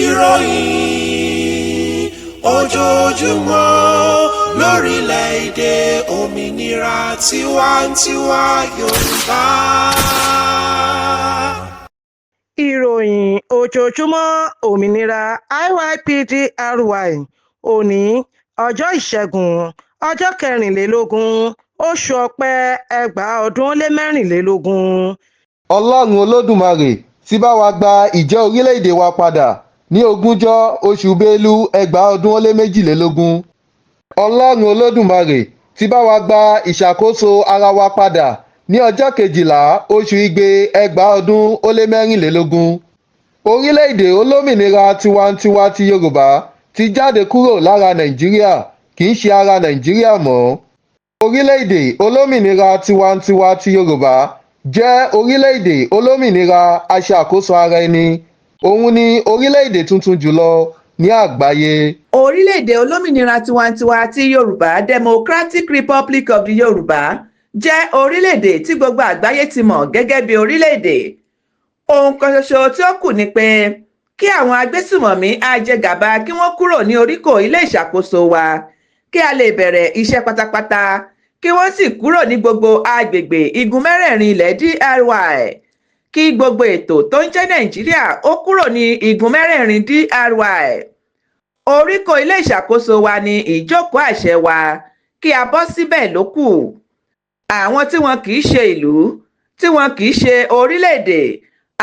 ìròyìn ojoojúmọ́ lórílẹ̀‐èdè òmìnira tiwantiwa Yorùbá. Ìròyìn ojoojúmọ́ òmìnira IYP lLE òní ọjọ́ Ìṣẹ́gun ọjọ́ 24 oṣù Ọ̀pẹ ẹgbàá ọdún ó lé mẹ́rìnlélógún. Ọlọ́run Olódùmarè ti bá wa gba ìjẹ́ orílẹ̀-èdè wa padà ní 20 oṣù Bélú ẹgbàá ọdún ó lé méjìlélógún. Ọlọ́run Olódùmarè ti bá wa gba ìṣàkóso ara wa padà ní ọjọ́ 12 oṣù Igbe ẹgbàá ọdún ó lé mẹ́rìnlélógún. Orílẹ̀-èdè olómìnira tiwantiwa ti Yorùbá ti jáde kúrò lára Nàìjíríà, kì í ṣe ara Nàìjíríà mọ́. Orílẹ̀-èdè olómìnira tiwantiwa ti Yorùbá jẹ́ orílẹ̀-èdè olómìnira aṣàkóso ara ẹni. Òun ni orílẹ̀-èdè tuntun jùlọ ní àgbáyé. Orílẹ̀-èdè olómìnira tiwantiwa ti Yorùbá Democratic Republic of the Yorùbá jẹ́ orílẹ̀-èdè tí gbogbo àgbáyé ti mọ̀ gẹ́gẹ́ bí orílẹ̀-èdè. Ohun kan ṣoṣo tí ó kù ni pé kí àwọn agbésùmọ̀mí ajẹgàba kí wọ́n kúrò ní oríkò ilé ìṣàkóso wa kí a lè bẹ̀rẹ̀ iṣẹ́ pátápátá kí wọ́n sì kúrò ní gbogbo agbègbè igun mẹ́rẹ̀ẹ̀rin ilẹ̀ DRY kí gbogbo ètò tó ń jẹ́ Nàìjíríà ó kúrò ní igun mẹ́rẹ̀ẹ̀rin DRY. Oríkò ilé ìṣàkóso wa ni ìjókòó àṣẹ wa, kí a bọ́ síbẹ̀ ló kù. Àwọn tí wọn kì í ṣe ìlú, tí wọn kì í ṣe orílẹ̀-èdè,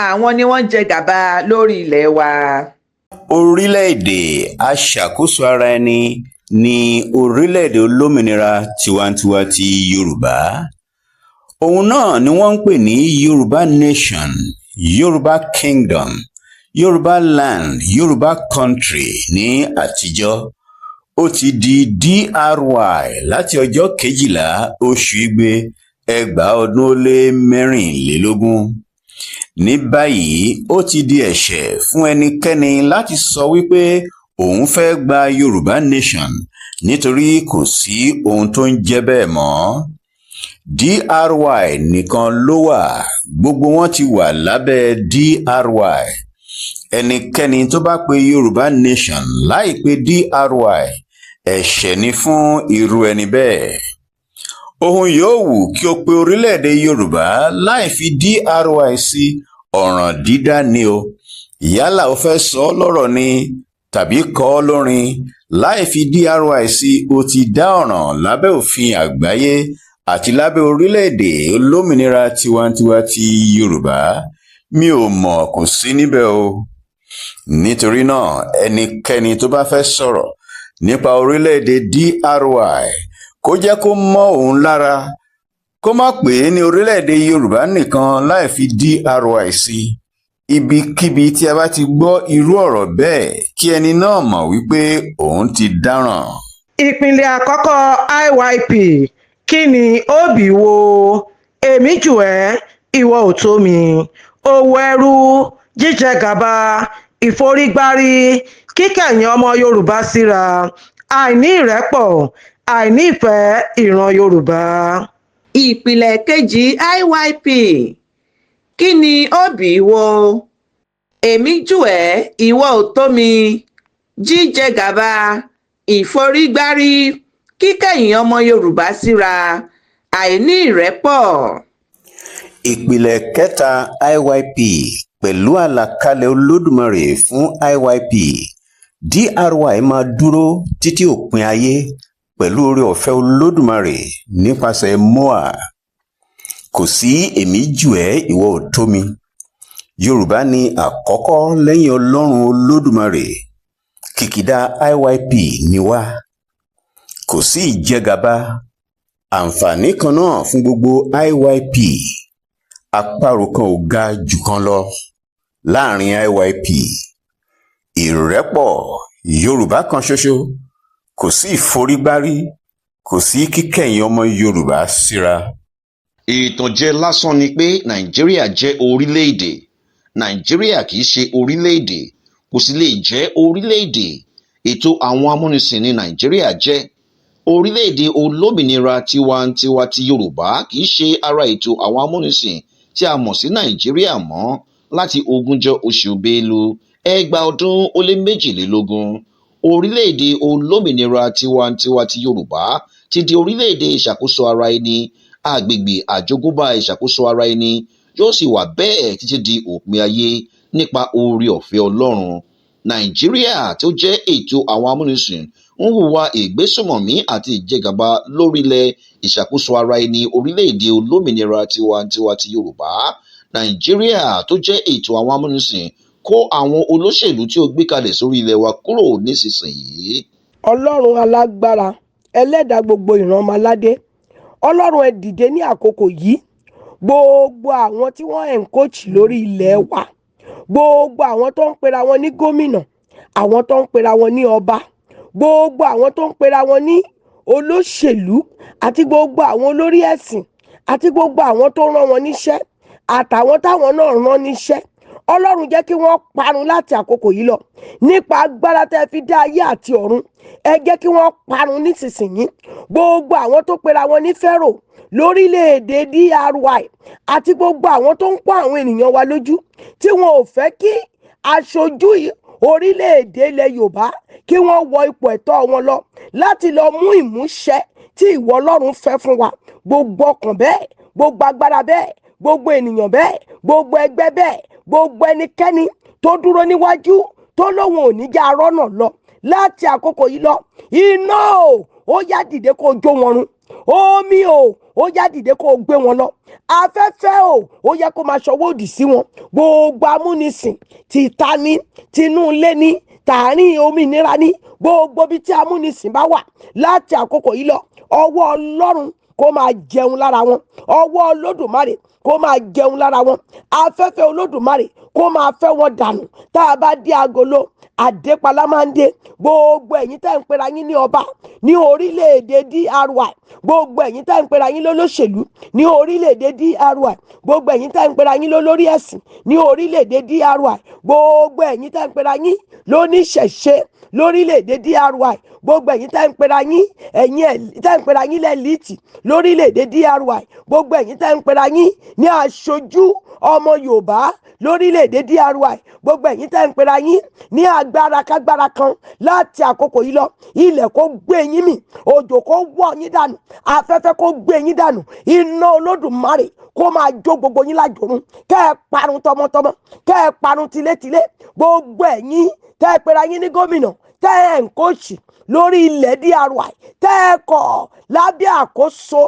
àwọn ni wọ́n ń jẹ gàba lórí ilẹ̀ wa. Orílẹ̀-èdè aṣàkóso ara ẹni ní orílẹ̀-èdè olómìnira tiwantiwa ti Yorùbá. Òun náà ni wọ́n ń pè ní Yorùbá Nation, Yorùbá Kingdom, Yorùbá Land, Yorùbá Country ní àtijọ́. Ó ti di DRY láti ọjọ́ 12 oṣù Igbe ẹgbàá ọdún ó lé mẹ́rìnlélógún. Ní báyìí ó ti di ẹ̀ṣẹ̀ fún ẹnikẹ́ni láti sọ wípé òun fẹ́ gba Yorùbá Nation nítorí kò sí ohun tó ń jẹ́ bẹ́ẹ̀ mọ́. DRY nìkan ló wà, gbogbo wọn ti wà lábẹ́ DRY. Ẹnikẹ́ni tó bá pe Yorùbá Nation láì pe DRY ẹ̀ṣẹ̀ ni fún irú ẹni bẹ́ẹ̀. Ohun yòówù kí o pe orílẹ̀-èdè Yorùbá láì fi DRY sí, ọ̀ràn dídá ni o. Yálà o fẹ́ sọ ọ́ lọ́rọ̀ ni tàbí kọ ọ́ lórin, láì fi DRY sí o ti dá ọ̀ràn lábẹ́ òfin àgbáyé àti lábẹ́ orílẹ̀-èdè olómìnira tiwantiwa ti Yorùbá. Mi ò mọ̀, kò sí níbẹ̀ o. Nítorí náà ẹnikẹ́ni tó bá fẹ́ sọ̀rọ̀ nípa orílẹ̀-èdè DRY kó jẹ́ kó mọ́ òun lára, kó má pè é ní orílẹ̀-èdè Yorùbá nìkan láì fi DRY sí. Ibikíbi tí a bá ti gbọ́ irú ọ̀rọ̀ bẹ́ẹ̀ kí ẹni náà mọ̀ wípé òun ti dáràn. Ìpínlẹ̀ àkọ́kọ́ IYP, kí ni òbí wo? Èmi jù ẹ́, ìwọ ò tó mi. Owó ẹrú, jíjẹ gàba, ìforígbárí, kíkẹ̀yìn ọmọ Yorùbá síra, àìní ìrẹ́pọ̀, àìní ìfẹ́ ìran Yorùbá. Ìpìlẹ̀ kejì IYP, kí ni òbí wo? Èmi jù ẹ́, ìwọ ò tó mi. Jíjẹ gàba, ìforígbárí, kíkẹ̀yìn ọmọ Yorùbá síra, àìní ìrẹ́pọ̀. Ìpìlẹ̀ kẹta IYP pẹ̀lú àlàkalẹ̀ Olódùmarè fún IYP. DRY máa dúró títí òpin ayé pẹ̀lú oore ọ̀fẹ́ Olódùmarè nípasẹ̀ MOA. Kò sí èmi jù ẹ́, ìwọ ò tó mi. Yorùbá ni àkọ́kọ́ lẹ́yìn Ọlọ́run Olódùmarè. Kìkìdá IYP ni wá. Kò sí ìjẹgàba. Àǹfààní kan náà fún gbogbo IYP. Àparò kan ò ga jù kan lọ láàrin IYP. Ìrẹ́pọ̀, Yorùbá kan ṣoṣo. Kò sí ìforígbárí, kò sí kíkẹ̀yìn ọmọ Yorùbá síra. Ìtànjẹ lásán ni pé Nàìjíríà jẹ́ orílẹ̀-èdè. Nàìjíríà kì í ṣe orílẹ̀-èdè, kò sì lè jẹ́ orílẹ̀-èdè. Ètò àwọn amúnisìn ní Nàìjíríà jẹ́. Orílẹ̀-èdè olómìnira tiwantiwa ti Yorùbá kì í ṣe ara ètò àwọn amúnisìn tí a mọ̀ sí Nàìjíríà mọ́. láti 20 oṣù Bélú ẹgbàá ọdún ó lé méjìlélógún. Orílẹ̀-èdè olómìnira tiwantiwa ti Yorùbá ti di orílẹ̀-èdè ìṣàkóso ara ẹni. Agbègbè àjogúnbá ìṣàkóso ara ẹni yóò sì wà bẹ́ẹ̀ títí di òpin ayé nípa oore-ọ̀fẹ́ Ọlọ́run. Nàìjíríà tí ó jẹ́ ètò àwọn amúnisìn ń hùwà ìgbésùmọ̀mí àti ìjẹgàba lórílẹ̀ ìṣàkóso ara ẹni orílẹ̀-èdè olómìnira tiwantiwa ti Yorùbá. Nàìjíríà tó jẹ́ ètò àwọn amúnisìn kó àwọn olóṣèlú tí ó gbé kalẹ̀ sórí ilẹ̀ wa kúrò nísinsìnyí. Ọlọ́run alágbára, ẹlẹ́dàá gbogbo ìran ọmọ aládé, Ọlọ́run ẹ dìde ní àkókò yìí. Gbogbo àwọn tí wọ́n ẹ̀ńkóòchì lórí ilẹ̀ wa, gbogbo àwọn tó ń pera wọn ní gómìnà, àwọn tó ń pera wọn ní ọba, gbogbo àwọn tó ń pera wọn ní olóṣèlú, àti gbogbo àwọn olórí ẹ̀sìn, àti gbogbo àwọn tó rán wọn níṣẹ́, àtàwọn táwọn náà rán níṣẹ́. Ọlọ́run jẹ́ kí wọ́n parun láti àkókò yìí lọ. Nípa agbára tẹ́ fi dá ayé àti ọ̀run, ẹ jẹ́ kí wọ́n parun nísinsìnyí. Gbogbo àwọn tó pera wọn ní Pharaoh lórílẹ̀‐èdè DRY, àti gbogbo àwọn tó ń pọ́n àwọn ènìyàn wa lójú, tí wọn ò fẹ́ kí aṣojú orílẹ̀‐èdè ilẹ̀ Yorùbá kí wọ́n wọ ipò ẹ̀tọ́ wọn lọ láti lọ mú ìmúṣẹ tí ìwọ Ọlọ́run fẹ́ fún wa. Gbogbo ọkàn bẹ́ẹ̀, gbogbo agbára bẹ́ẹ̀, gbogbo ènìyàn bẹ́ẹ̀, gbogbo ẹgbẹ́ bẹ́ẹ̀, gbogbo ẹnikẹ́ni tó dúró níwájú tó lóun ò ní já rọ́nà lọ láti àkókò yìí lọ, iná ó yá dìde kó jó wọn run, omi ó yá dìde kó gbé wọn lọ, afẹ́fẹ́ ó yẹ kó máa ṣọwọ́ òdì sí wọn. Gbogbo amúnisìn tìta ní, tinú ilé ní, tààrin òmìnira ní, gbogbo ibi tí amúnisìn bá wà láti àkókò yìí lọ, ọwọ́ Ọlọ́run kó máa jẹun lára wọn, ọwọ́ Olódùmarè kó máa jẹun lára wọn, afẹ́fẹ́ Olódùmarè kó máa fẹ́ wọn dànù. Tá a bá dé agolo àdépalá máa ń dé. Gbogbo ẹ̀yin tẹ́ ń pera yín ní ọba ní orílẹ̀-èdè DRY, gbogbo ẹ̀yin tẹ́ ń pera yín lólóṣèlú ní orílẹ̀-èdè DRY, gbogbo ẹ̀yin tẹ́ ń pera yín lólórí ẹ̀sìn ní orílẹ̀-èdè DRY, gbogbo ẹ̀yin tẹ́ ń pera yín lóníṣẹ̀ṣe lórílẹ̀-èdè DRY, gbogbo ẹ̀yin tẹ́ ń pera yín tẹ́ ń pera yín lẹ́líìtì lórílẹ̀-èdè DRY, gbogbo ẹ̀yin tẹ́ ń pera yín ní aṣojú ọmọ Yorùbá lórílẹ̀-èdè DRY, gbogbo ẹ̀yin tẹ́ ń pera yín ní agbára kágbára kan láti àkókò yìí lọ, ilẹ̀ kó gbé yín mì, òjò kó wọ́ yín dànù, afẹ́fẹ́ kó gbé yín dànù, iná Olódùmarè kó máa jó gbogbo yín lájòrun, kẹ́ ẹ parun tọmọtọmọ, kẹ́ ẹ parun tilétilé. Gbogbo ẹ̀yin tẹ́ ẹ pera yín ní gómìnà, tẹ́ ẹ ń kóòchì lórí ilẹ̀ DRY, tẹ́ ẹ kọ̀ lábẹ́ àkóso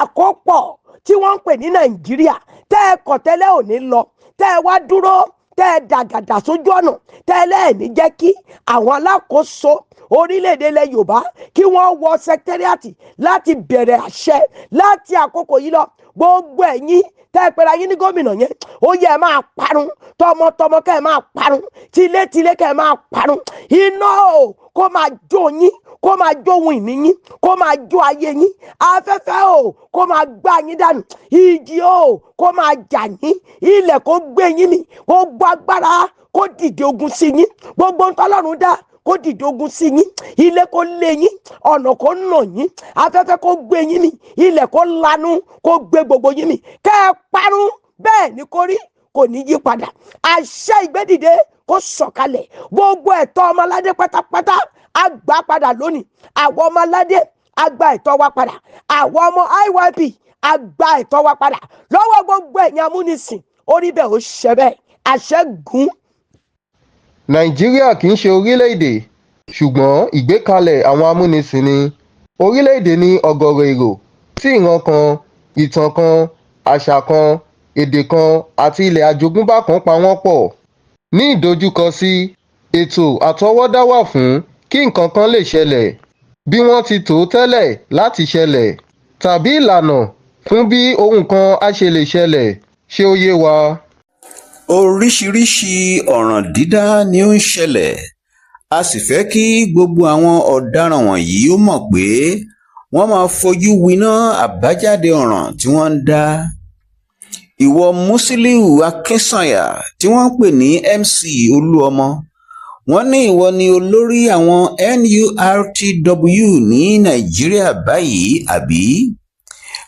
àkópọ̀ tí wọ́n ń pè ní Nàìjíríà, tẹ́ ẹ kọ̀ tẹ́lẹ̀ ò ní lọ, tẹ́ ẹ wá dúró, tẹ́ ẹ dàgàdà sójú ọ̀nà, tẹ́lẹ̀ ẹ̀ ní jẹ́ kí àwọn alákòóso orílẹ̀-èdè ilẹ̀ Yorùbá kí wọ́n wọ sẹkítẹ́rìàtì láti bẹ̀rẹ̀ àṣẹ láti àkókò yìí lọ. Gbogbo ẹ̀yin tẹ́ ẹ pera yín ní gómìnà yẹn, ó yẹ ẹ máa parun tọmọtọmọ, kẹ́ ẹ máa parun tilétilé, kẹ́ ẹ máa parun. Iná kó máa jó yín, kó máa jó ohun ìní yín, kó máa jó ayé yín, afẹ́fẹ́ kó máa gbá yín dànù, ìjì kó máa jà yín, ilẹ̀ kó gbé yín mì, gbogbo agbára kó dìde ogun sí yín, gbogbo ohun tọ́lọ́run dá kó dìde ogun sí yín, ilé kó lé yín, ọ̀nà kó nà yín, afẹ́fẹ́ kó gbé yín mì, ilẹ̀ kó lanu kó gbé gbogbo yín mì, kẹ́ ẹ parun. Bẹ́ẹ̀ ni kó rí, kò ní yí padà. Àṣẹ ìgbédìde kó sọ̀kalẹ̀, gbogbo ẹ̀tọ́ ọmọ aládé pátápátá á gbà padà lónìí. Àwọn ọmọ aládé á gba ẹ̀tọ́ wa padà, àwọn ọmọ IYP á gba ẹ̀tọ́ wa padà lọ́wọ́ gbogbo ẹ̀yin amúnisìn. Orí bẹ́ẹ̀ ó ṣẹ bẹ́ẹ̀, àṣẹ gùn. Nàìjíríà kì í ṣe orílẹ̀-èdè, ṣùgbọ́n ìgbékalẹ̀ àwọn amúnisìn ni. Orílẹ̀-èdè ní ọ̀gọ̀rọ̀ èrò tí ìran kan, ìtàn kan, àṣà kan, èdè kan àti ilẹ̀ àjogúnbá kan pa wọ́n pọ̀. Ní ìdojúkọ sí, ètò àtọwọ́dá wà fún kí nǹkan kan lè ṣẹlẹ̀ bí wọ́n ti tò ó tẹ́lẹ̀ láti ṣẹlẹ̀, tàbí ìlànà fún bí ohun kan á ṣe lè ṣẹlẹ̀. Ṣé ó yé wa? Oríṣiríṣi ọ̀ràn dídá ni ó ń ṣẹlẹ̀. A sì fẹ́ kí gbogbo àwọn ọ̀daràn wọ̀nyí ó mọ̀ pé wọ́n máa fojú winá àbájáde ọ̀ràn tí wọ́n ń dá. Ìwọ Musiliu Akínsànyà tí wọ́n ń pè ní MC Olúọmọ, wọ́n ní ìwọ ni olórí àwọn NURTW ní Nàìjíríà báyìí, àbí?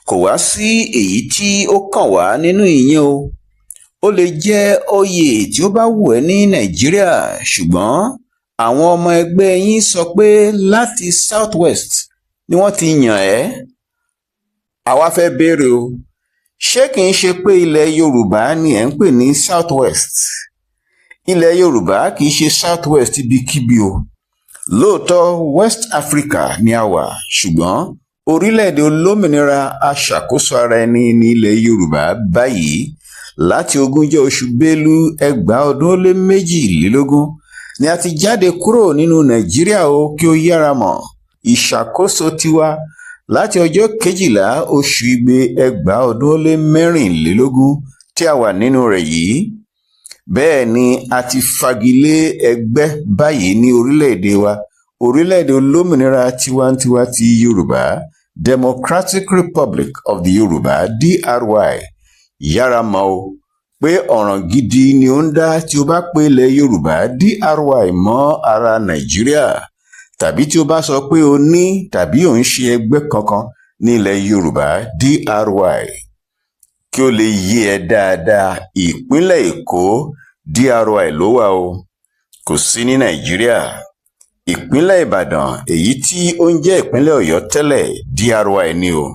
Kò wá sí èyí tí ó kàn wá nínú ìyẹn o. ó lè jẹ́ oyè tí ó bá wù ẹ́ ní Nàìjíríà, ṣùgbọ́n àwọn ọmọ ẹgbẹ́ yín sọ pé láti South West ni wọ́n ti yàn ẹ́. Àwa fẹ́ béèrè o, ṣé kìí ṣe pé ilẹ̀ Yorùbá ni ẹ̀ ń pè ní South West? Ilẹ̀ Yorùbá kìí ṣe South West ibikíbi o. Lóòótọ́ West Africa ni a wà, ṣùgbọ́n orílẹ̀-èdè olómìnira aṣàkóso ara ẹni ní ilẹ̀ Yorùbá báyìí láti 20 oṣù Bélú 2022 ni a ti jáde kúrò nínú Nàìjíríà o. Kí o yára mọ̀, ìṣàkóso tiwa láti ọjọ́ 12 oṣù Igbe 2024 tí a wà nínú rẹ̀ yìí. Bẹ́ẹ̀ ni a ti fagilé ẹgbẹ́ báyìí ní orílẹ̀-èdè wa, orílẹ̀-èdè olómìnira tiwantiwa ti Yorùbá, Democratic Republic of the Yorùbá, DRY. Yára mọ̀ o pé ọ̀ràn gidi ni ó ń dá tí o bá pe ilẹ̀ Yorùbá DRY mọ́ ara Nàìjíríà, tàbí tí o bá sọ pé o ní tàbí ò ń ṣe ẹgbẹ́ kankan ní ilẹ̀ Yorùbá DRY. Kí o lè yé ẹ dáadáa, ìpínlẹ̀ Èkó DRY ló wà o, kò sí ní Nàìjíríà. Ìpínlẹ̀ Ìbàdàn, èyí tí ó ń jẹ́ ìpínlẹ̀ Ọ̀yọ́ tẹ́lẹ̀, DRY ni o.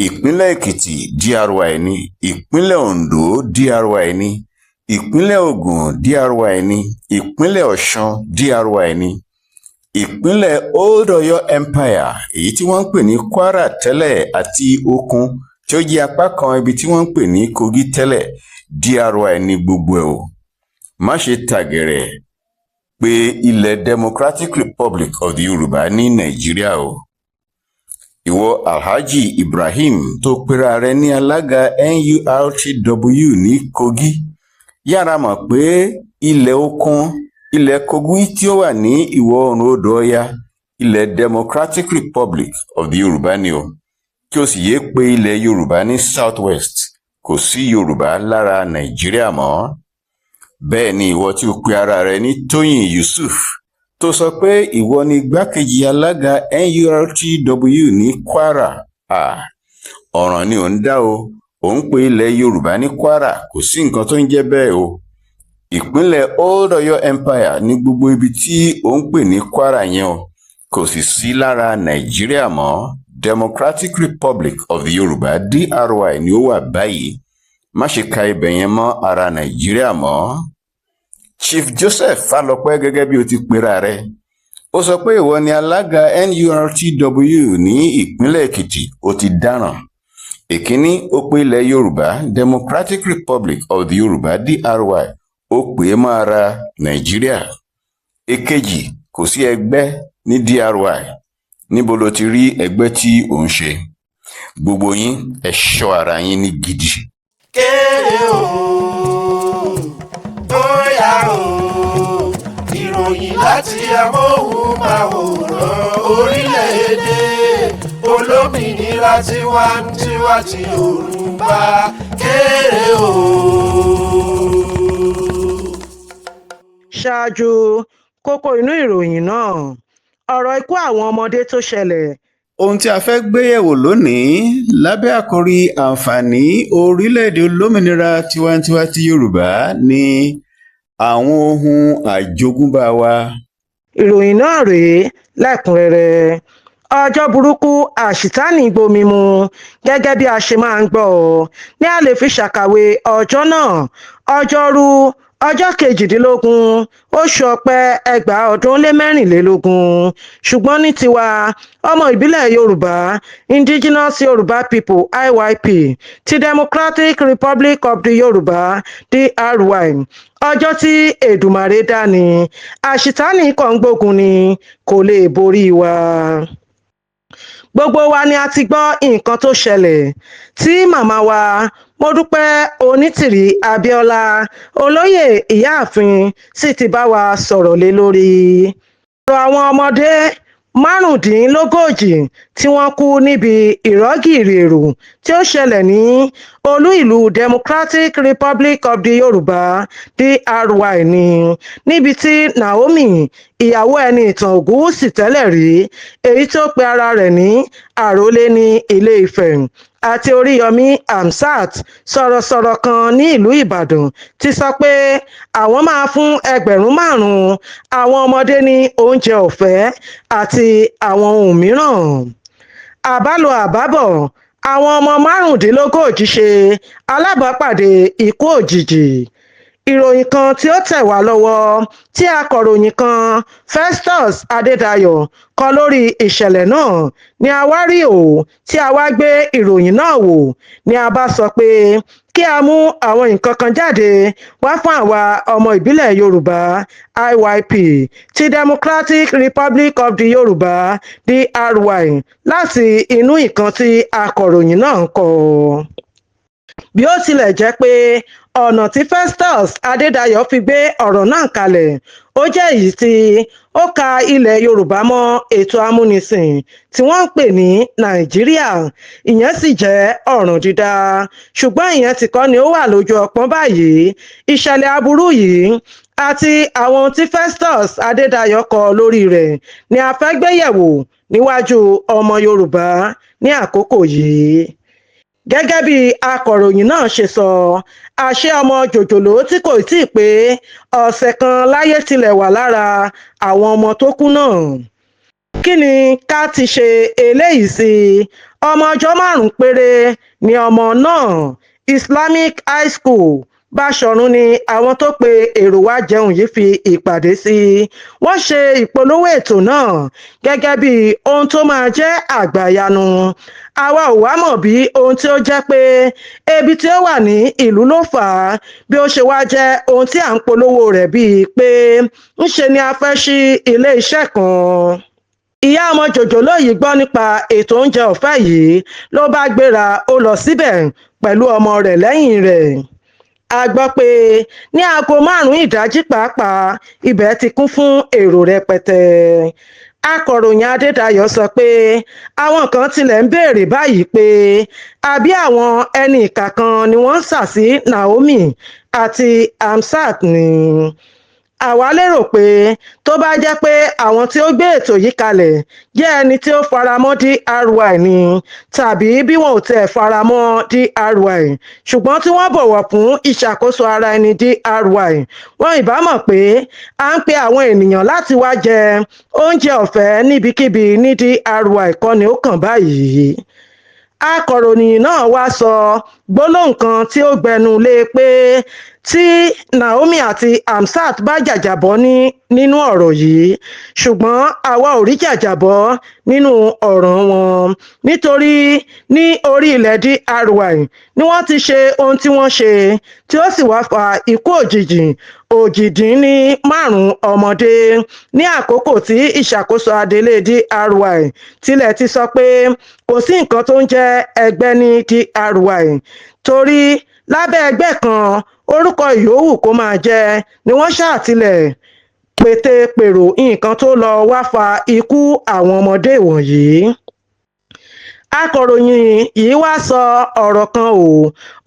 Ìpínlẹ̀ Èkìtì DRY ni, ìpínlẹ̀ Oǹdó DRY ni, ìpínlẹ̀ Ògùn DRY ni, ìpínlẹ̀ Ọ̀ṣun DRY ni, ìpínlẹ̀ Old Ọ̀yọ́ Empire, èyí tí wọ́n ń pè ní Kwara tẹ́lẹ̀, àti Òkun tí ó jẹ́ apá kan ibi tí wọ́n ń pè ní Kogi tẹ́lẹ̀, DRY ní gbogbo ẹ̀ o. Má ṣe tàgẹ̀rẹ̀ pé ilẹ̀ Democratic Republic of the Yorùbá ní Nàìjíríà o. Ìwọ Alhaji Ibrahim tó pera rẹ̀ ní alága NURTW ní Kogi, yára mọ̀ pé ilẹ̀ Òkun, ilẹ̀ Kogi tí ó wà ní ìwọ̀ oòrùn odò Ọya, ilẹ̀ Democratic Republic of the Yorùbá ni o. Kí o sì yé pé ilẹ̀ Yorùbá ní South West, kò sí Yorùbá lára Nàìjíríà mọ́. Bẹ́ẹ̀ ni ìwọ tí o pe ara rẹ ní Tóyìn Yusuf tó sọ pé ìwọ ni igbákejì alága NURTW ní Kwara. Ọ̀ràn ni ò ń dá o, ò ń pe ilẹ̀ Yorùbá ní Kwara, kò sí nǹkan tó ń jẹ́ bẹ́ẹ̀ o. Ìpínlẹ̀ Old Ọ̀yọ́ Empire ní gbogbo ibi tí ò ń pè ní Kwara yẹn o, kò sì sí lára Nàìjíríà mọ́. Democratic Republic of the Yorùbá DRY ni ó wà báyìí. Má ṣe ka ibẹ̀ yẹn mọ́ ara Nàìjíríà mọ́. Chief Joseph Falọpẹ́, gẹ́gẹ́ bí o ti pera rẹ̀, ó sọ pé ìwọ ni alága NURTW ní ìpínlẹ̀ Èkìtì. Ó ti dáràn. Èkíní, ó pe ilẹ̀ Yorùbá Democratic Republic of the Yorùbá DRY, ó pè é mọ́ ara Nàìjíríà. Èkejì, kò sí ẹgbẹ́ ní DRY. Níbo lo ti rí ẹgbẹ́ tí ò ń ṣe? Gbogbo yín ẹ ṣọ́ ara yín ní gidi. Kéré o, bóyá o, ìròyìn láti amóhùnmáwòrán orílẹ̀-èdè olómìnira tiwantiwa ti Yorùbá. Kéré o. Ṣáájú kókó inú ìròyìn náà, ọ̀rọ̀ ikú àwọn ọmọdé tó ṣẹlẹ̀. Ohun tí a fẹ́ gbéyẹ̀wò lónìí lábẹ́ àkòrí àǹfààní orílẹ̀-èdè olómìnira tiwantiwa ti Yorùbá ni àwọn ohun àjogúnbá wa. Ìròyìn náà rèé lẹ́kùnrẹ́rẹ́. Ọjọ́ burúkú àṣìtánì gbomi mu, gẹ́gẹ́ bí a ṣe máa ń gbọ́ ní a lè fi ṣàkàwé ọjọ́ náà. Ọjọ́rú ọjọ́ 18 oṣù Ọ̀pẹ 2024. Ṣùgbọ́n ní tiwa ọmọ ìbílẹ̀ Yorùbá, Indigenous Yoruba People IYP ti Democratic Republic of the Yorùbá DRY, ọjọ́ tí Èdùmàrè dá ni, àṣìtánì kan gbógun ni, kò lè borí wa. Gbogbo wa ni a ti gbọ́ nǹkan tó ṣẹlẹ̀ tí màmá wa Mọ́dúpẹ́ Onítìrí Abíọ́lá, olóyè Ìyáàfin, sì ti bá wa sọ̀rọ̀ lé lórí. Ọ̀rọ̀ àwọn ọmọdé 35 tí wọ́n kú níbi ìrọ́gìrì èrò tí ó ṣẹlẹ̀ ní olú ìlú Democratic Republic of the Yorùbá DRY ni níbi tí Naomi ìyàwó ẹni ìtàn Ògúnwùsì tẹ́lẹ̀ rí èyí tó pe ara rẹ̀ ní àrólé ní Ilé-Ifẹ̀ àti Oríyọmí Hamzat sọ̀rọ̀sọ̀rọ̀ kan ní ìlú Ìbàdàn ti sọ pé àwọn máa fún 5,000 àwọn ọmọdé ní oúnjẹ ọ̀fẹ́ àti àwọn ohun mìíràn. Àbálọ àbábọ̀ àwọn ọmọ 35 ṣe alábàápàdé ikú òjijì. Ìròyìn kan tí ó tẹ̀ wá lọ́wọ́ tí akọ̀ròyìn kan Festus Adédayọ̀ kọ lórí ìṣẹ̀lẹ̀ náà ni a wá rí o tí a wá gbé ìròyìn náà wò ni a bá sọ pé kí a mú àwọn nǹkan kan jáde wá fún àwa ọmọ ìbílẹ̀ Yorùbá IYP ti Democratic Republic of the Yorùbá DRY láti inú nǹkan tí akọ̀ròyìn náà ń kọ. Bí ó tilẹ̀ jẹ́ pé ọ̀nà tí Festus Adédayọ̀ fi gbé ọ̀rọ̀ náà kalẹ̀ ó jẹ́ èyí tí ó ka ilẹ̀ Yorùbá mọ́ ètò amúnisìn tí wọ́n ń pè ní Nàìjíríà, ìyẹn sì jẹ́ ọ̀ràn dídá, ṣùgbọ́n ìyẹn ti kọ́ ni ó wà lójú ọpọ́n báyìí. Ìṣẹ̀lẹ̀ aburú yìí àti àwọn tí Festus Adédayọ̀ kọ lórí rẹ̀ ni a fẹ́ gbé yẹ̀wò níwájú ọmọ Yorùbá ní àkókò yìí. Gẹ́gẹ́ bí akọ̀ròyìn náà ṣe sọ, àṣé ọmọ jòjòló tí kò tíì pé ọ̀sẹ̀ kan láyé tilẹ̀ wà lára àwọn ọmọ tó kú náà. Kí ni ká ti ṣe eléyìí sí? Ọmọ ọjọ́ 5 péré ni ọmọ náà. Islamic High School Báṣọ̀run ni àwọn tó pe èrò wá jẹun yìí fi ìpàdé sí. Wọ́n ṣe ìpolówó ètò náà gẹ́gẹ́ bí ohun tó máa jẹ́ àgbàyanu. Àwa ò wá mọ̀ bí ohun tí ó jẹ́ pé ebi tí ó wà ní ìlú ló fà á bí ó ṣe wá jẹ́ ohun tí à ń polówó rẹ̀ bíi pé ńṣe ni a fẹ́ ṣí ilé iṣẹ́ kan. Ìyá ọmọ jòjòló yìí gbọ́ nípa ètò oúnjẹ ọ̀fẹ́ yìí ló bá gbéra ó lọ síbẹ̀ pẹ̀lú ọmọ rẹ̀ lẹ́yìn rẹ̀. A gbọ́ pé ní aago 5 ìdájí pàápàá ibẹ̀ ti kún fún èrò rẹpẹtẹ. Akọ̀ròyìn Adédayọ̀ sọ pé àwọn kan tilẹ̀ ń béèrè báyìí pé àbí àwọn ẹni ìkà kan ni wọ́n ń sà sí Naomi àti Hamzat ni. Àwa lérò pé tó bá jẹ́ pé àwọn tí ó gbé ètò yìí kalẹ̀ jẹ́ ẹni tí ó faramọ́ DRY ni tàbí bí wọn ò tẹ̀ faramọ́ DRY ṣùgbọ́n tí wọ́n bọ̀wọ̀ fún ìṣàkóso ara ẹni DRY, wọn ìbá mọ̀ pé à ń pe àwọn ènìyàn láti wá jẹ oúnjẹ ọ̀fẹ́ níbikíbi ní DRY kọ́ ni ó kàn báyìí. Akọ̀ròyìn náà wá sọ gbólóhùn kan tí ó gbẹnu lé pé tí Naomi àti Hamzat bá jàjàbọ́ nínú ọ̀rọ̀ yìí, ṣùgbọ́n àwa ò rí jàjàbọ́ nínú ọ̀rọ̀ wọn nítorí ní orí ilẹ̀ DRY ni wọ́n ti ṣe ohun tí wọ́n ṣe tí ó sì wá fa ikú òjijì 5 ọmọdé ní àkókò tí ìṣàkóso adelé DRY tilẹ̀ ti sọ pé kò sí nǹkan tó ń jẹ́ ẹgbẹ́ ní DRY torí lábẹ́ ẹgbẹ́ kan orúkọ ìyówù kó máa jẹ́ ni wọ́n ṣàtìlẹ̀ pété-pèrò nǹkan tó lọ wá fa ikú àwọn ọmọdé wọ̀nyí. Akọ̀ròyìn yìí wá sọ ọ̀rọ̀ kan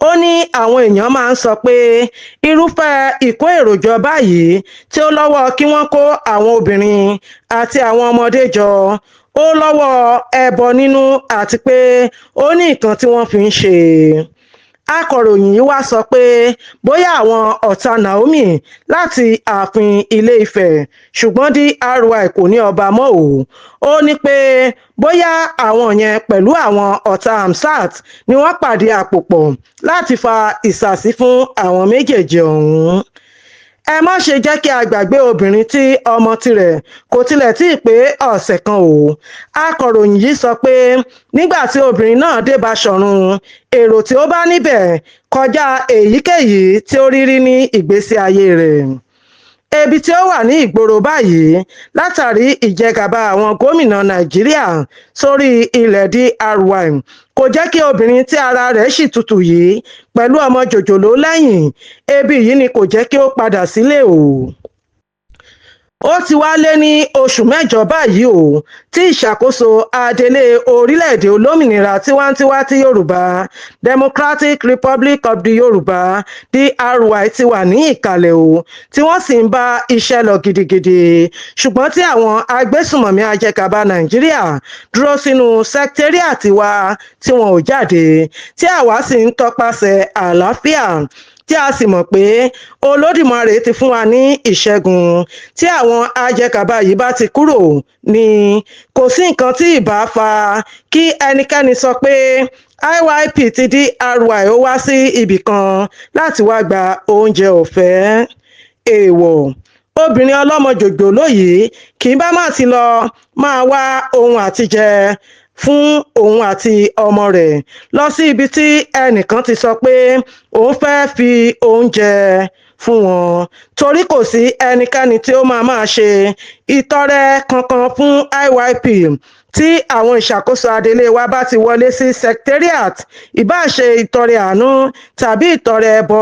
ó ní àwọn èèyàn máa ń sọ pé irúfẹ́ ìkó èrò jọ báyìí tí ó lọ́wọ́ kí wọ́n kó àwọn obìnrin àti àwọn ọmọdé jọ ó lọ́wọ́ ẹbọ nínú àti pé ó ní nǹkan tí wọ́n fi ń ṣe. Akọ̀ròyìn yìí wá sọ pé bóyá àwọn ọ̀tá Naomi láti ààfin Ilé-Ifẹ̀ ṣùgbọ́n DRY kò ní ọba mọ́ ó ní pé bóyá àwọn yẹn pẹ̀lú àwọn ọ̀tá Hamzat ni wọ́n pàdé àpò pọ̀ láti fa ìsàsí fún àwọn méjèèjì ọ̀hún. Ẹ má ṣe jẹ́ kí a gbàgbé obìnrin tí ọmọ tirẹ̀ kò tilẹ̀ tí ì pé ọ̀sẹ̀ kan Akọ̀ròyìn yìí sọ pé nígbà tí obìnrin náà dé Báṣọ̀run èrò tí ó bá níbẹ̀ kọjá èyíkéyìí tí ó rí rí ní ìgbésí ayé rẹ̀. Ebi tí ó wà ní ìgboro báyìí látàrí ìjẹgàba àwọn gómìnà Nàìjíríà sórí ilẹ̀ DRY kò jẹ́ kí obìnrin tí ara rẹ̀ ṣì tutù yìí pẹ̀lú ọmọ jòjòló lẹ́yìn, ebi yìí ni kò jẹ́ kí ó padà sílé ó ti wá lé ní oṣù mẹ́jọ báyìí o tí ìṣàkóso adelé orílẹ̀-èdè olómìnira tiwantiwa ti yorùbá Democratic Republic of the Yorùbá DRY ti wà ní ìkàlẹ̀ o tí wọ́n sì ń bá iṣẹ́ lọ gidigidi ṣùgbọ́n tí àwọn agbésùmọ̀mí ajẹgàba nàìjíríà dúró sínú secretariat wa tí wọn ò jáde tí àwa sì ń tọpasẹ̀ àlàáfíà tí a sì mọ̀ pé olódùmarè ti fún wa ní ìṣẹ́gun tí àwọn ajẹgàba yìí bá ti kúrò ní kò sí nǹkan tí ìbá fa kí ẹnikẹ́ni sọ pé IYP ti DRY ó wá sí ibì kan láti wá gba oúnjẹ ọ̀fẹ́ èèwọ̀ obìnrin ọlọ́mọ jòjòló yìí kì í bá má ti lọ máa wá ohun àtijẹ fún òun àti ọmọ rẹ̀ lọ sí ibi tí ẹnìkan ti sọ pé òun fẹ́ fi oúnjẹ fún wọn torí kò sí ẹnikẹ́ni tí ó máa ṣe ìtọrẹ kankan fún IYP tí àwọn ìṣàkóso adelé wa bá ti wọlé sí secretariat ìbá ṣe ìtọrẹ àánú tàbí ìtọrẹ ẹbọ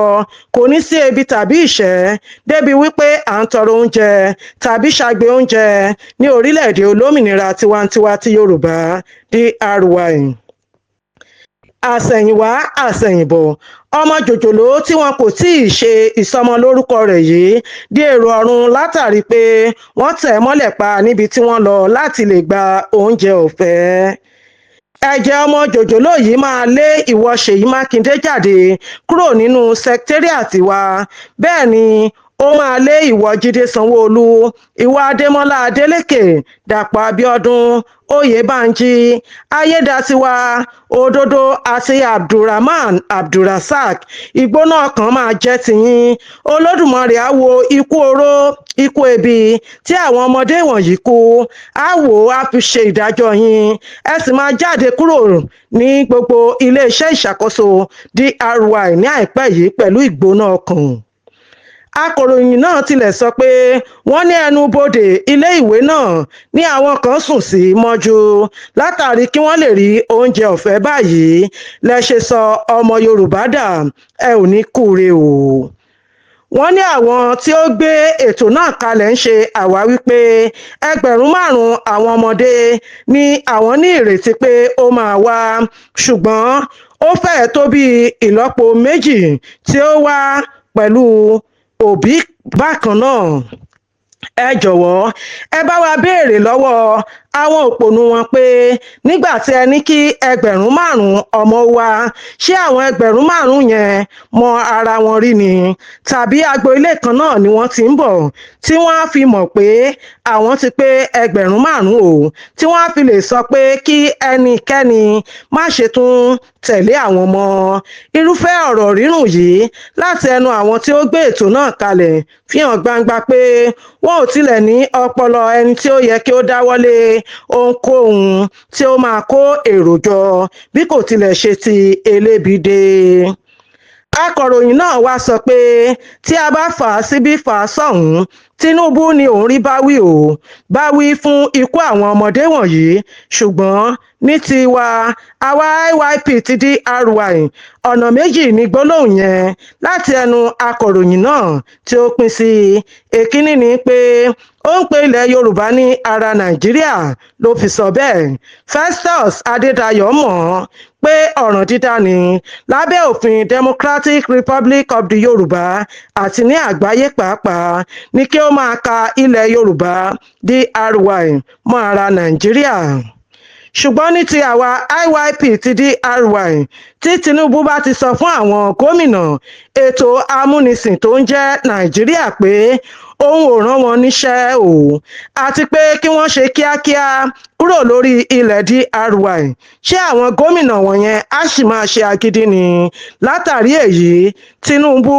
kò ní sí ebi tàbí ìṣẹ́ débi wípé à ń tọrọ oúnjẹ tàbí ṣagbe oúnjẹ ní orílẹ̀-èdè olómìnira tiwantiwa ti Yorùbá DRY àsẹ̀yìnwá àsẹ̀yìnbọ̀ ọmọ jòjòló tí wọn kò tí ì ṣe ìsọmọlórúkọ rẹ̀ yìí di èrò ọ̀run látàrí pé wọ́n tẹ̀ ẹ́ mọ́lẹ̀ pa níbi tí wọ́n lọ láti lè gba oúnjẹ ọ̀fẹ́ ẹ̀jẹ̀ ọmọ jòjòló yìí máa lé ìwọ Ṣèyí Mákindé jáde kúrò nínú secretariat wa bẹ́ẹ̀ ni ó máa lé ìwọ Jídé Sanwó-Olú ìwọ Adémọ́lá Adélékè Dàpọ̀ Abíọ́dún Oyèbánjí Ayédàtiwa Òdodo àti Abdulrahman Abdulrasaq ìgbóná ọkàn máa jẹ́ tiyín Olódùmarè á wo ikú oró ikú ebi tí àwọn ọmọdé wọ̀nyí kú á wò á fi ṣe ìdájọ́ yín ẹ sì máa jáde kúrò ní gbogbo iléeṣẹ́ ìṣàkóso DRY ní àìpẹ́ yìí pẹ̀lú ìgbóná ọkàn akọ̀ròyìn náà tilẹ̀ sọ pé wọ́n ní ẹnu bodè ilé ìwé náà ní àwọn kan sùn sí mọ́jú látàrí kí wọ́n lè rí oúnjẹ ọ̀fẹ́ báyìí lẹ ṣe sọ ọmọ Yorùbá dà ẹ ò ní kúre o wọ́n ní àwọn tí ó gbé ètò náà kalẹ̀ ń ṣe àwáwí pé 5,000 àwọn ọmọdé ni àwọn ní ìrètí pé ó máa wá ṣùgbọ́n ó fẹ́ẹ̀ tó bí ìlọ́po méjì tí ó wá pẹ̀lú òbí bákan náà ẹ jọ̀wọ́ ẹ bá wa béèrè lọ́wọ́ àwọn òpònú wọn pé nígbà tí ẹ ní kí 5,000 ọmọ wá ṣé àwọn 5,000 yẹn mọ ara wọn rí ni tàbí agboolé kan náà ni wọ́n ti ń bọ̀ tí wọ́n á fi mọ̀ pé àwọn ti pé 5,000 o tí wọ́n á fi lè sọ pé kí ẹnikẹ́ni má ṣe tún tẹ̀lé àwọn ọmọ irúfẹ́ ọ̀rọ̀ rírùn yìí láti ẹnu àwọn tí ó gbé ètò náà kalẹ̀ fi hàn gbangba pé wọn ò tilẹ̀ ní ọpọlọ ẹni tí ó yẹ kí ó dáwọ́lé ohunkóhun tí ó máa kó èrò jọ bí kò tilẹ̀ ṣe ti elébìde akọ̀ròyìn náà wá sọ pé tí a bá fà á síbí fà á sọ́hùn Tinubu ni òun rí báwí o báwí fún ikú àwọn ọmọdé wọ̀nyí ṣùgbọ́n ní tiwa àwa IYP ti DRY ọ̀nà méjì ní gbólóhùn yẹn láti ẹnu akọ̀ròyìn náà tí ó pín sí èkíní ni pé ó ń pe ilẹ̀ Yorùbá ní ara Nàìjíríà ló fi sọ bẹ́ẹ̀ Festus Adédayọ̀ mọ̀ pé ọ̀ràn dídá ni lábẹ́ òfin Democratic Republic of the Yorùbá àti ní àgbáyé pàápàá ní kí ó máa ka ilẹ̀ Yorùbá DRY mọ́ ara Nàìjíríà ṣùgbọ́n ní ti àwa IYP ti DRY tí Tinubu bá ti sọ fún àwọn gómìnà ètò amúnisìn tó ń jẹ́ Nàìjíríà pé òun ò rán wọn níṣẹ́ o àti pé kí wọ́n ṣe kíákíá kúrò lórí ilẹ̀ DRY ṣé àwọn gómìnà wọ̀nyẹn á sì máa ṣe agídí ni látàrí èyí Tinubu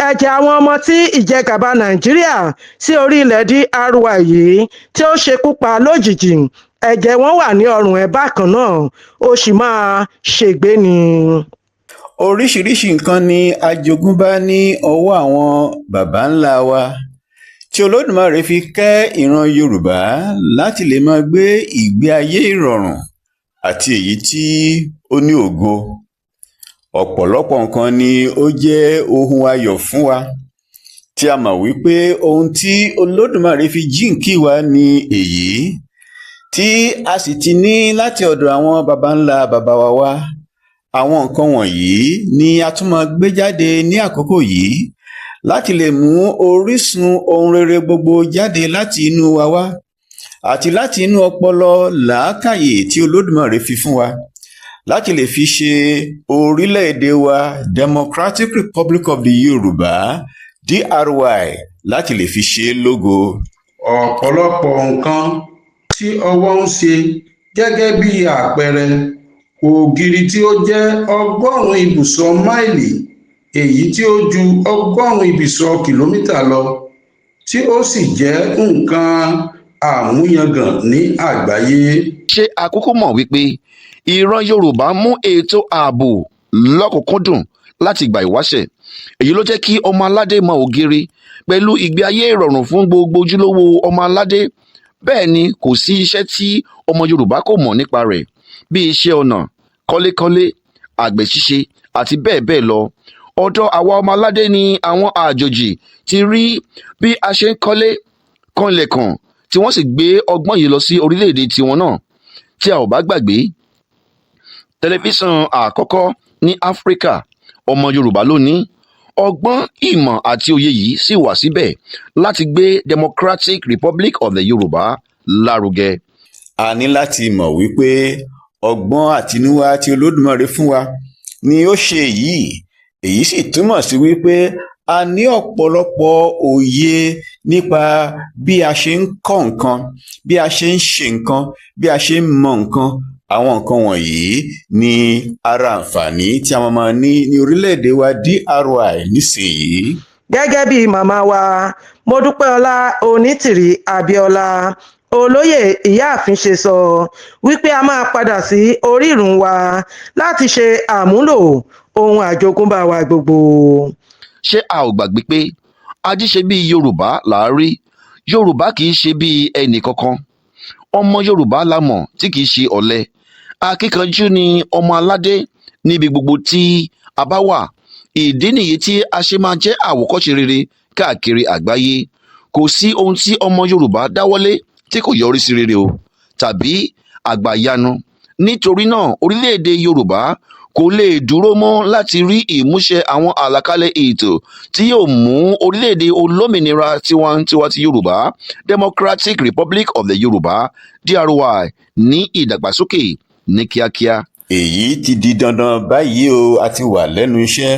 ẹ̀jẹ̀ àwọn ọmọ tí ìjẹgàba Nàìjíríà sí orí ilẹ̀ DRY yìí tí ó ṣekú pa lójijì ẹ̀jẹ̀ wọn wà ní ọrùn ẹ̀ bákan náà ó sì máa ṣègbé ni. oríṣiríṣi nǹkan ni àjogúnbá ní ọwọ́ àwọn baba ńlá wa tí Olódùmarè fi kẹ́ ìran Yorùbá láti lè máa gbé ìgbé ayé ìrọ̀rùn àti èyí tí ó ní ògo ọ̀pọ̀lọpọ̀ nǹkan ni ó jẹ́ ohun ayọ̀ fún wa tí a mọ̀ wípé ohun tí Olódùmarè fi jíǹkí wa ni èyí tí a sì ti ní láti ọ̀dọ̀ àwọn baba ńlá baba wa wá. Àwọn nǹkan wọ̀nyí ni a tún máa gbé jáde ní àkókò yìí láti lè mú orísun ohun rere gbogbo jáde láti inú wa wá àti láti inú ọpọlọ làákàyè tí Olódùmarè fi fún wa láti lè fi ṣe orílẹ̀-èdè wa Democratic Republic of the Yorùbá DRY láti lè fi ṣe lógo. Ọ̀pọ̀lọpọ̀ nǹkan tí ọwọ́ ń ṣe gẹ́gẹ́ bí àpẹẹrẹ ògiri tí ó jẹ́ 100 ibùsọ̀ máìlì èyí tí ó ju 100 ibùsọ̀ kìlómítà lọ tí ó sì jẹ́ nǹkan àmúyangàn ní àgbáyé. Ṣé a kúkú mọ̀ wípé ìran Yorùbá mú ètò ààbò lọ́kùnkúndùn láti ìgbà ìwáṣẹ̀? Èyí ló jẹ́ kí ọmọ aládé mọ ògiri pẹ̀lú ìgbé ayé ìrọ̀rùn fún gbogbo ojúlówó ọmọ aládé. Bẹ́ẹ̀ ni kò sí iṣẹ́ tí ọmọ Yorùbá kò mọ̀ nípa rẹ̀ bí iṣẹ́ ọnà, kọ́lékọ́lé, àgbẹ̀ ṣíṣe àti bẹ́ẹ̀ bẹ́ẹ̀ lọ. Ọ̀dọ̀ àwa ọmọ aládé ni àwọn àjòjì ti rí bí a ṣe ń kọ́lé, kanlẹ̀kàn tí wọ́n sì gbé ọgbọ́n yìí lọ sí orílẹ̀-èdè tiwọn náà. Tí a ò bá gbàgbé, tẹlifíṣàn àkọ́kọ́ ní Áfíríkà ọmọ Yorùbá ló ní. Ọgbọ́n, ìmọ̀ àti òye yìí sì wà síbẹ̀ láti gbé Democratic Republic of the Yorùbá lárugẹ. A ní láti mọ̀ wípé ọgbọ́n àtinúwá tí Olódùmarè fún wa ni ó ṣe yìí. Èyí sì túmọ̀ sí wípé a ní ọ̀pọ̀lọpọ̀ òye nípa bí a ṣe ń kọ́ nǹkan, bí a ṣe ń ṣe nǹkan, bí a ṣe ń mọ nǹkan. Àwọn nǹkan wọ̀nyí ni ara àǹfààní tí a máa ní ní orílẹ̀-èdè wa DRY nísìnyí. Gẹ́gẹ́ bí màmá wa Modúpẹ́ọlá Onítìrí Abíọ́lá, olóyè ìyáàfin ṣe sọ wípé a máa padà sí orírun wa láti ṣe àmúlò ohun àjogúnbá wa gbogbo. Ṣé a ò gbàgbé pé ajíṣe bí Yorùbá là á rí? Yorùbá kì í ṣe bí ẹnì kankan. Ọmọ Yorùbá la mọ̀ tí kì í ṣe ọ̀lẹ. Akíkanjú ni ọmọ aládé níbi gbogbo tí a bá wà. Ìdí nìyí tí a ṣe máa jẹ́ àwòkọ́ṣe rere káàkiri àgbáyé. Kò sí ohun tí ọmọ Yorùbá dáwọ́lé tí kò yọrí sí rere o, tàbí àgbàyanu. Nítorí náà orílẹ̀-èdè Yorùbá kò lè dúró mọ́ láti rí ìmúṣẹ àwọn àlàkalẹ̀ ètò tí yóò mú orílẹ̀-èdè olómìnira tiwantiwa ti Yorùbá Democratic Republic of the Yorùbá DRY ní ìdàgbàsókè ní kíákíá. Èyí ti di dandan báyìí o, a ti wà lẹ́nu iṣẹ́.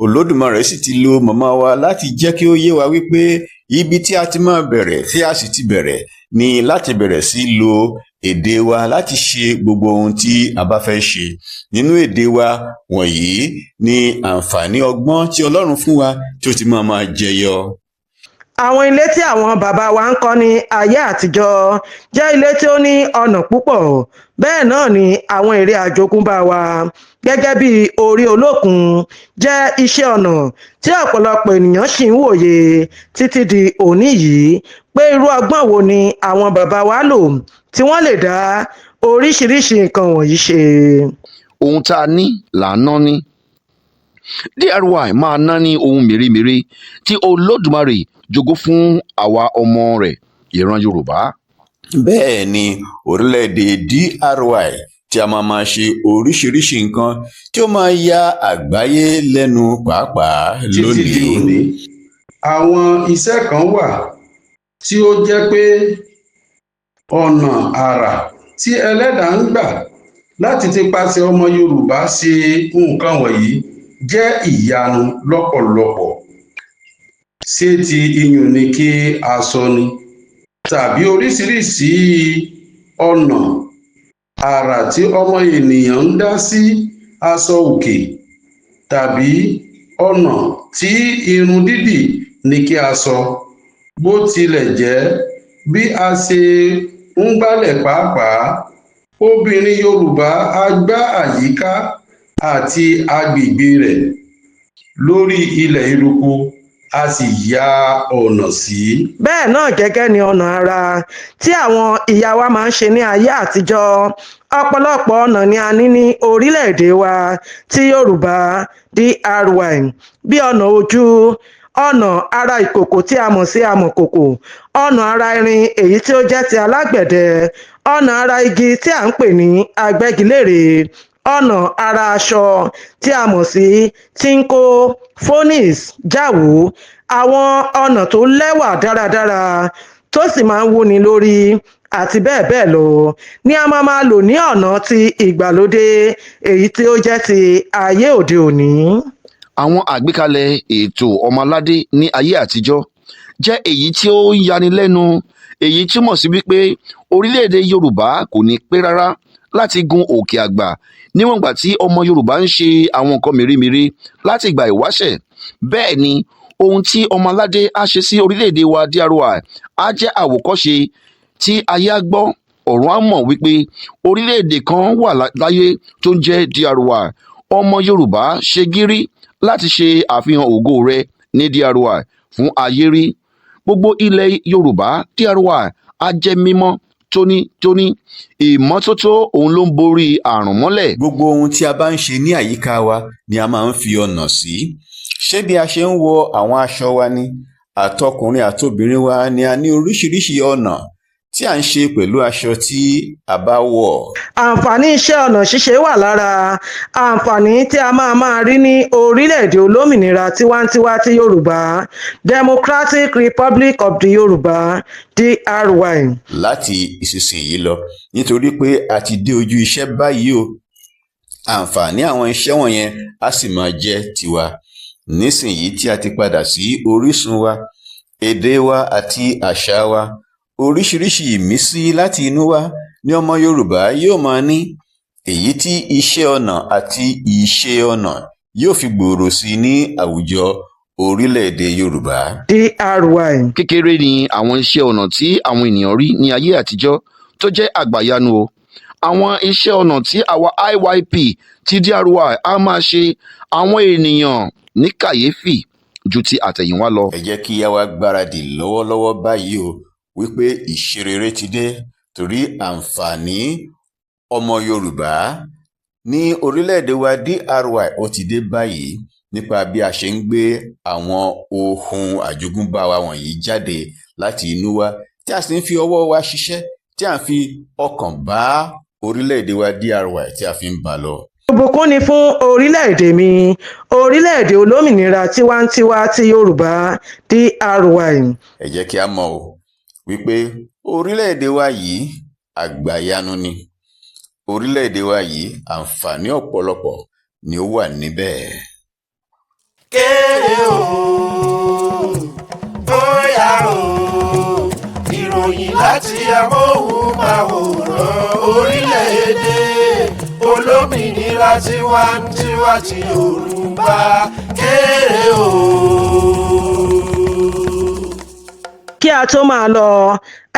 Olódùmarè sì ti lo màmá wa láti jẹ́ kí ó yé wa wípé ibi tí a ti máa bẹ̀rẹ̀ tí a sì ti bẹ̀rẹ̀ ni láti bẹ̀rẹ̀ sí lo èdè wa láti ṣe gbogbo ohun tí a bá fẹ́ ṣe. Nínú èdè wa wọ̀nyí ni àǹfààní ọgbọ́n tí Ọlọ́run fún wa tí ó ti máa jẹyọ. Àwọn ilé tí àwọn bàbá wa ń kọ́ ní ayé àtijọ́ jẹ́ ilé tí ó ní ọnà púpọ̀. Bẹ́ẹ̀ náà ni àwọn ère àjogúnbá wa gẹ́gẹ́ bí orí olókun jẹ́ iṣẹ́ ọnà tí ọ̀pọ̀lọpọ̀ ènìyàn ṣì ń wòye títí di òní yìí pé irú ọgbọ́n wo ni àwọn bàbá wa lò tí wọ́n lè dá oríṣiríṣi nǹkan wọ̀nyí ṣe. Ohun tá a ní là ń ná ní. DRY máa ná ní ohun mèremère tí Olódùmarè jogún fún àwa ọmọ rẹ̀ ìran Yorùbá. Bẹ́ẹ̀ ni orílẹ̀-èdè DRY tí a máa ṣe oríṣiríṣi nǹkan tí ó máa ya àgbáyé lẹ́nu pàápàá lónìí. Títí di òní, àwọn iṣẹ́ kan wà tí ó jẹ́ pé ọ̀nà àrà tí ẹlẹ́dàá ń gbà láti ti pàṣẹ ọmọ Yorùbá ṣe nǹkan wọ̀nyí jẹ́ ìyanu lọ́pọ̀lọpọ̀. Ṣé ti iyùn ni kí a sọ ni, tàbí oríṣiríṣi ọ̀nà àrà tí ọmọ ènìyàn ń dá sí aṣọ òkè, tàbí ọ̀nà tí irun dídì ni kí a sọ. Bó tilẹ̀ jẹ́ bí a ṣe ń gbálẹ̀ pàápàá, obìnrin Yorùbá á gbá àyíká àti agbègbè rẹ̀ lórí ilẹ̀ eruku, a sì ya ọ̀nà sí. Bẹ́ẹ̀ náà gẹ́gẹ́ ni ọ̀nà àrà tí àwọn ìyá wa máa ń ṣe ní ayé àtijọ́. Ọ̀pọ̀lọpọ̀ ọ̀nà ni a ní ní orílẹ̀-èdè wa ti Yorùbá DRY bí ọ̀nà ojú, ọnà ara ìkòkò tí a mọ̀ sí amọ̀kòkò, ọnà ara irin èyí tí ó jẹ́ ti alágbẹ̀dẹ, ọnà ara igi tí à ń pè ní agbẹ́gilére, ọnà ara aṣọ tí a mọ̀ sí tíńkó, fónìs, jáwú. Àwọn ọnà tó lẹ́wà dáradára tó sì máa ń wúni lórí àti bẹ́ẹ̀ bẹ́ẹ̀ lọ ni a máa lò ní ọ̀nà ti ìgbàlódé èyí tí ó jẹ́ ti ayé òde òní. Àwọn àgbékalẹ̀ ètò ọmọ aládé ní ayé àtijọ́ jẹ́ èyí tí ó yanilẹ́nu, èyí túmọ̀ sí wípé orílẹ̀-èdè Yorùbá kò ní pẹ́ rárá láti gun òkè àgbà níwọ̀n ìgbà tí ọmọ Yorùbá ń ṣe àwọn nǹkan mèremère láti ìgbà ìwáṣẹ̀. Bẹ́ẹ̀ ni ohun tí ọmọ aládé á ṣe sí orílẹ̀-èdè wa DRY á jẹ́ àwòkọ́ṣe tí ayé á gbọ́, ọ̀run á mọ̀ wípé orílẹ̀-èdè kan wà láyé tó ń jẹ́ DRY. Ọmọ Yorùbá ṣe gírí láti ṣe àfihàn ògo rẹ̀ ní DRY fún ayé rí. Gbogbo ilẹ̀ Yorùbá DRY á jẹ́ mímọ́ tónítóní. Ìmọ́tótó òun ló ń borí àrùn mọ́lẹ̀. Gbogbo ohun tí a bá ń ṣe ní àyíká wa ni a máa ń fi ọ̀nà sí. Ṣé bí a ṣe ń wọ àwọn aṣọ wa ni? Àtọkùnrin àtobìnrin wa ni a ní oríṣiríṣi ọ̀nà tí à ń ṣe pẹ̀lú aṣọ tí a bá wọ̀. Àǹfààní iṣẹ́ ọnà ṣíṣe wà lára àǹfààní tí a máa rí ní orílẹ̀-èdè olómìnira tiwantiwa ti Yorùbá, Democratic Republic of the Yorùbá, DRY. Láti ìsinsìnyí lọ, nítorí pé a ti dé ojú iṣẹ́ báyìí o, àǹfààní àwọn iṣẹ́ wọ̀nyẹn á sì máa jẹ́ tiwa. Nísìnyí tí a ti padà sí orísun wa, èdè wa àti àṣà wa, oríṣiríṣi ìmísí láti inú wa ní ọmọ Yorùbá yóò máa ní, èyí tí iṣẹ́ ọnà àti ìṣe ọnà yóò fi gbòòrò sí ní àwùjọ orílẹ̀-èdè Yorùbá. DRY. Kékeré ni àwọn iṣẹ́ ọnà tí àwọn ènìyàn rí ní ayé àtijọ́ tó jẹ́ àgbàyanu o. Àwọn iṣẹ́ ọnà tí àwa IYP ti DRY á máa ṣe àwọn ènìyàn ní kàyéfì ju ti àtẹ̀yìnwá lọ. Ẹ jẹ́ kí a wá gbáradì lọ́wọ́lọ́wọ́ báyìí o wípé ìṣerere ti dé, torí àǹfààní ọmọ Yorùbá ní orílẹ̀-èdè wa DRY ó ti dé báyìí nípa bí a ṣe ń gbé àwọn ohun àjogúnbá wa wọ̀nyí jáde láti inú wa, tí a sì ń fi ọwọ́ wa ṣiṣẹ́, tí a ń fi ọkàn bá orílẹ̀-èdè wa DRY tí a fi ń bá lọ. Ìbùkún ni fún orílẹ̀-èdè mi, orílẹ̀-èdè olómìnira tiwantiwa ti Yorùbá, DRY. Ẹ jẹ́ kí a mọ̀ o wípé orílẹ̀-èdè wa yìí àgbàyanu ni. Orílẹ̀-èdè wa yìí àǹfààní ọ̀pọ̀lọpọ̀ ni ó wà níbẹ̀. Kéré o, bóyá o, ìròyìn láti amóhùnmáwòrán orílẹ̀-èdè olómìnira tiwantiwa ti Yorùbá. Kéré o. Kí a tó máa lọ,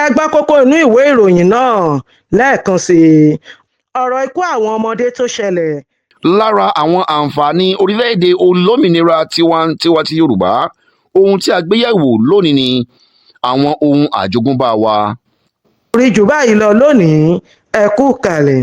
ẹ gbọ́ kókó inú ìwé ìròyìn náà lẹ́ẹ̀kan sí i. Ọ̀rọ̀ ikú àwọn ọmọdé tó ṣẹlẹ̀. Lára àwọn àǹfààní orílẹ̀-èdè olómìnira tiwantiwa ti Yorùbá, ohun tí a gbé yẹ̀wò lónìí ni àwọn ohun àjogúnbá wa. Orí jù báyìí lọ lónìí, ẹ kú kalẹ̀.